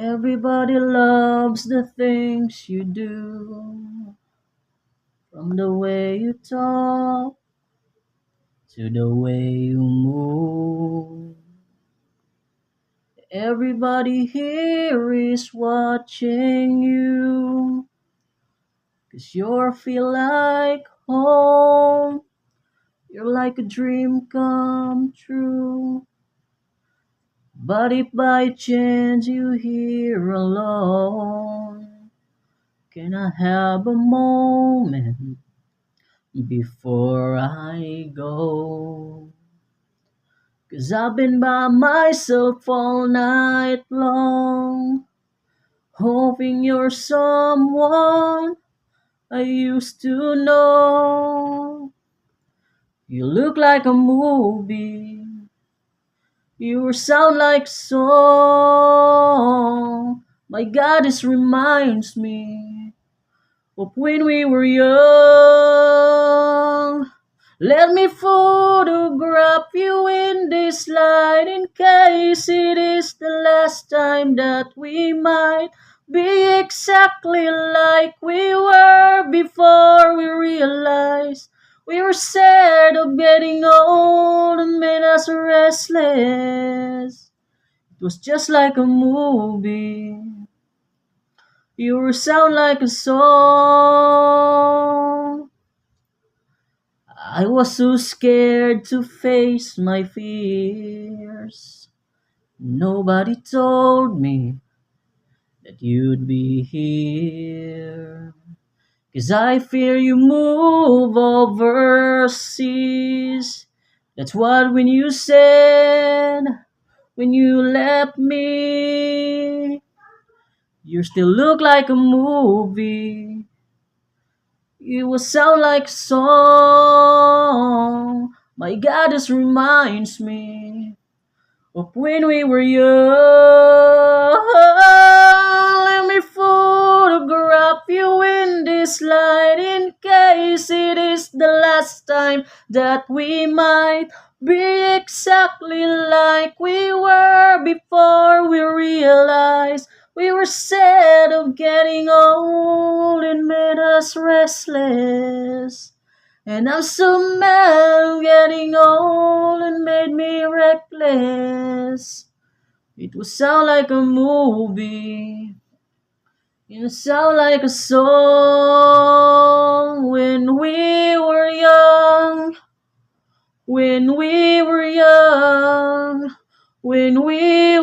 Everybody loves the things you do, from the way you talk to the way you move. Everybody here is watching you, 'cause you feel like home. You're like a dream come true. But if by chance you're here alone, can I have a moment before I go? 'Cause I've been by myself all night long, hoping you're someone I used to know. You look like a movie, you sound like a song. My God, this reminds me of when we were young. Let me photograph you in this light in case it is the last time that we might be exactly like we were before we realized we were scared of getting old and made us restless. It was just like a movie. You sound like a song. I was so scared to face my fears. Nobody told me that you'd be here. 'Cause I fear you move overseas. That's what when you said, when you left me. You still look like a movie. You will sound like a song. My God, this reminds me of when we were young. Let me photograph you in this light in case it is the last time that we might be exactly like we were before we realized we were sad of getting old and made us restless. And I'm so mad of getting old and made me reckless. It would sound like a movie. It would sound like a song when we were young. When we were young. When we were